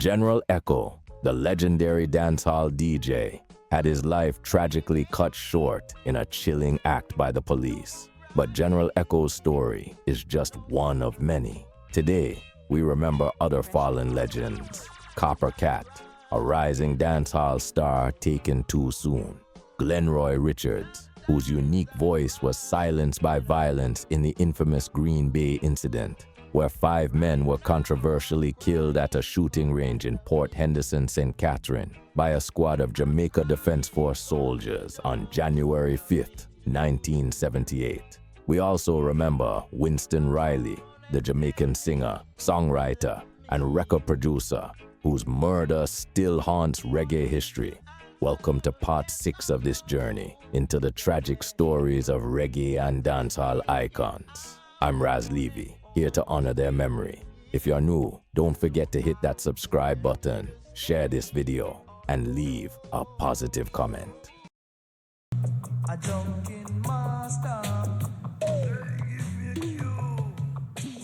General Echo, the legendary dancehall DJ, had his life tragically cut short in a chilling act by the police. But General Echo's story is just one of many. Today, we remember other fallen legends. Copper Cat, a rising dancehall star taken too soon. Glenroy Richards, whose unique voice was silenced by violence in the infamous Green Bay incident, where 5 men were controversially killed at a shooting range in Port Henderson, St. Catherine, by a squad of Jamaica Defense Force soldiers on January 5, 1978. We also remember Winston Riley, the Jamaican singer, songwriter, and record producer, whose murder still haunts reggae history. Welcome to part 6 of this journey into the tragic stories of reggae and dancehall icons. I'm Raz Levy, here to honor their memory. If you're new, don't forget to hit that subscribe button, share this video, and leave a positive comment.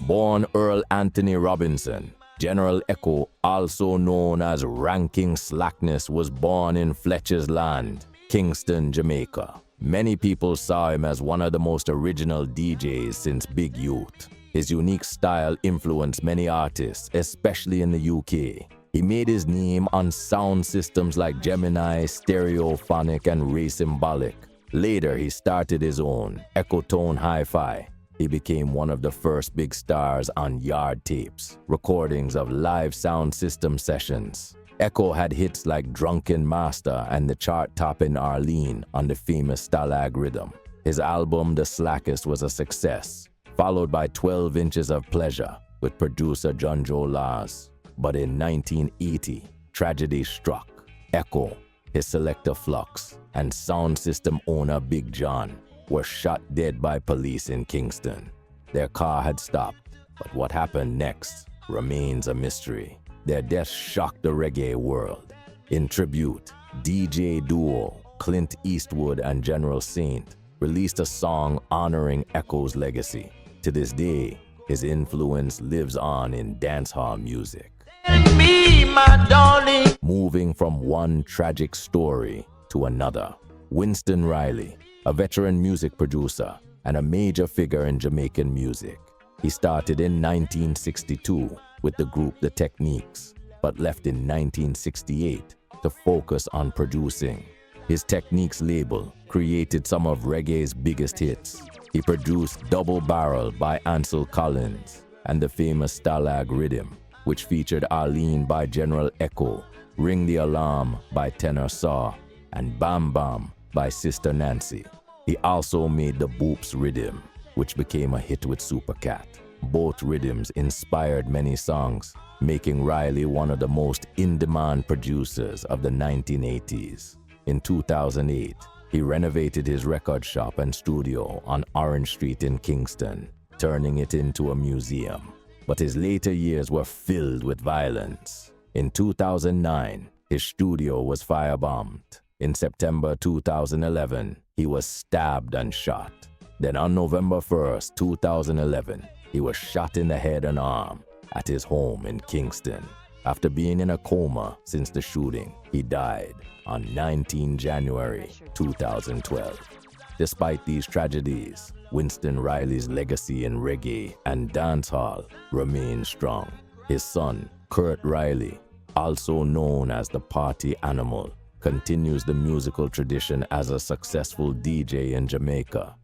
Born Earl Anthony Robinson, General Echo, also known as Ranking Slackness, was born in Fletcher's Land, Kingston, Jamaica. Many people saw him as one of the most original DJs since Big Youth. His unique style influenced many artists, especially in the UK. He made his name on sound systems like Gemini, Stereophonic, and Ray Symbolic. Later, he started his own, Echotone Hi-Fi. He became one of the first big stars on Yard Tapes, recordings of live sound system sessions. Echo had hits like Drunken Master and the chart-topping Arlene on the famous Stalag rhythm. His album The Slackest was a success, followed by 12 Inches of Pleasure with producer John Joe Laws. But in 1980, tragedy struck. Echo, his selector Flux, and sound system owner Big John were shot dead by police in Kingston. Their car had stopped, but what happened next remains a mystery. Their deaths shocked the reggae world. In tribute, DJ duo Clint Eastwood and General Saint released a song honoring Echo's legacy. To this day, his influence lives on in dancehall music. Me, my darling. Moving from one tragic story to another, Winston Riley, a veteran music producer and a major figure in Jamaican music. He started in 1962 with the group The Techniques, but left in 1968 to focus on producing. His Techniques label created some of reggae's biggest hits. He produced Double Barrel by Ansel Collins and the famous Stalag Rhythm, which featured Arlene by General Echo, Ring the Alarm by Tenor Saw, and Bam Bam by Sister Nancy. He also made the Boops Rhythm, which became a hit with Supercat. Both rhythms inspired many songs, making Riley one of the most in-demand producers of the 1980s. In 2008, he renovated his record shop and studio on Orange Street in Kingston, turning it into a museum. But his later years were filled with violence. In 2009, his studio was firebombed. In September 2011, he was stabbed and shot. Then on November 1st, 2011, he was shot in the head and arm at his home in Kingston. After being in a coma since the shooting, he died on 19 January 2012. Despite these tragedies, Winston Riley's legacy in reggae and dancehall remains strong. His son, Kurt Riley, also known as the Party Animal, continues the musical tradition as a successful DJ in Jamaica.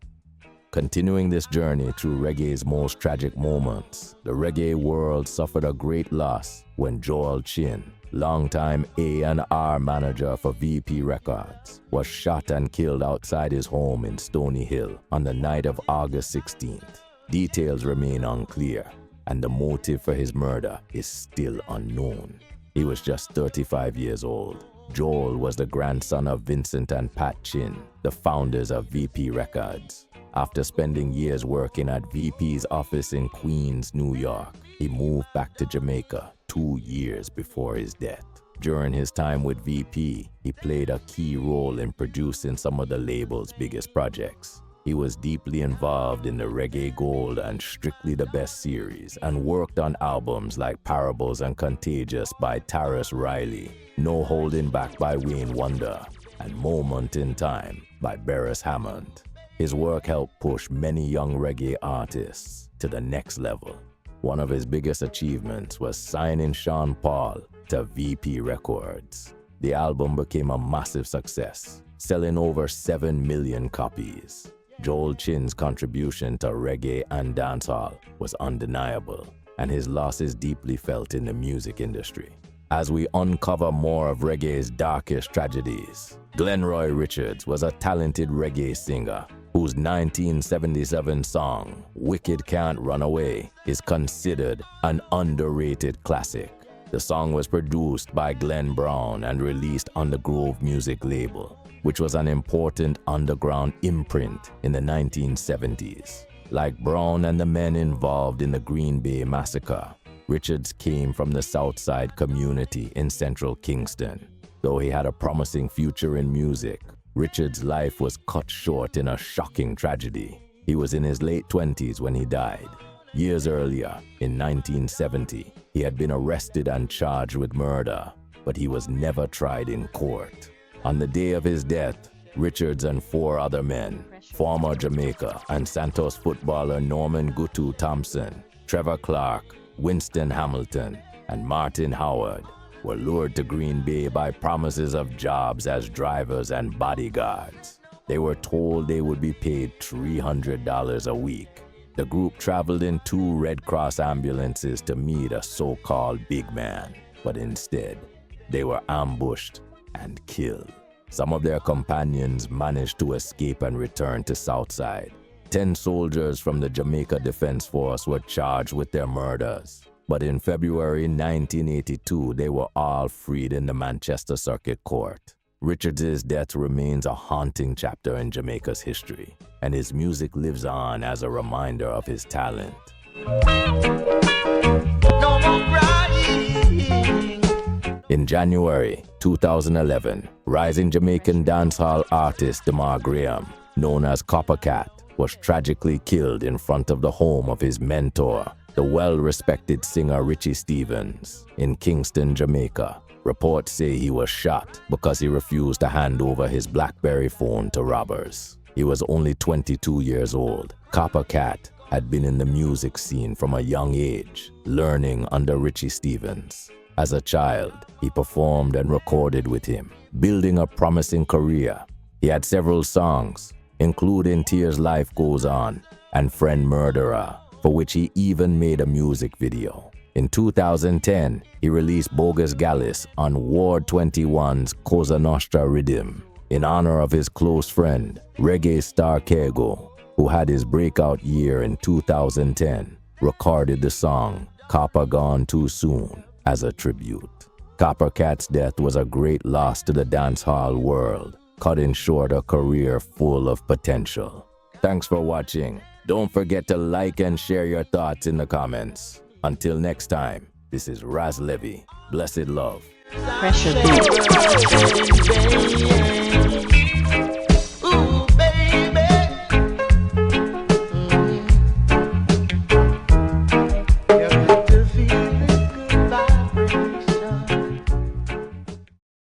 Continuing this journey through reggae's most tragic moments, the reggae world suffered a great loss when Joel Chin, longtime A&R manager for VP Records, was shot and killed outside his home in Stony Hill on the night of August 16th. Details remain unclear, and the motive for his murder is still unknown. He was just 35 years old. Joel was the grandson of Vincent and Pat Chin, the founders of VP Records. After spending years working at VP's office in Queens, New York, he moved back to Jamaica 2 years before his death. During his time with VP, he played a key role in producing some of the label's biggest projects. He was deeply involved in the Reggae Gold and Strictly the Best series and worked on albums like Parables and Contagious by Tarrus Riley, No Holding Back by Wayne Wonder, and Moment in Time by Beres Hammond. His work helped push many young reggae artists to the next level. One of his biggest achievements was signing Sean Paul to VP Records. The album became a massive success, selling over 7 million copies. Joel Chin's contribution to reggae and dancehall was undeniable, and his loss is deeply felt in the music industry. As we uncover more of reggae's darkest tragedies, Glenroy Richards was a talented reggae singer whose 1977 song, Wicked Can't Run Away, is considered an underrated classic. The song was produced by Glenn Brown and released on the Grove Music label, which was an important underground imprint in the 1970s. Like Brown and the men involved in the Green Bay Massacre, Richards came from the Southside community in central Kingston. Though he had a promising future in music, Richards' life was cut short in a shocking tragedy. He was in his late 20s when he died. Years earlier, in 1970, he had been arrested and charged with murder, but he was never tried in court. On the day of his death, Richards and 4 other men, former Jamaica and Santos footballer Norman Gutu Thompson, Trevor Clark, Winston Hamilton, and Martin Howard, were lured to Green Bay by promises of jobs as drivers and bodyguards. They were told they would be paid $300 a week. The group traveled in 2 Red Cross ambulances to meet a so-called big man, but instead, they were ambushed and killed. Some of their companions managed to escape and return to Southside. 10 soldiers from the Jamaica Defense Force were charged with their murders. But in February 1982, they were all freed in the Manchester Circuit Court. Richards' death remains a haunting chapter in Jamaica's history, and his music lives on as a reminder of his talent. No more crying. In January 2011, rising Jamaican dancehall artist DeMar Graham, known as Coppercat, was tragically killed in front of the home of his mentor, the well-respected singer Richie Stephens, in Kingston, Jamaica. Reports say he was shot because he refused to hand over his BlackBerry phone to robbers. He was only 22 years old. Coppercat had been in the music scene from a young age, learning under Richie Stephens. As a child, he performed and recorded with him, building a promising career. He had several songs, including Tears Life Goes On and Friend Murderer, for which he even made a music video. In 2010, he released Bogus Gallus on Ward 21's Cosa Nostra Rhythm, in honor of his close friend, reggae star Kego, who had his breakout year in 2010, recorded the song Copper Gone Too Soon as a tribute. Coppercat's death was a great loss to the dancehall world, cutting short a career full of potential. Thanks for watching. Don't forget to like and share your thoughts in the comments. Until next time, this is Raz Levy. Blessed love. Pressure beat.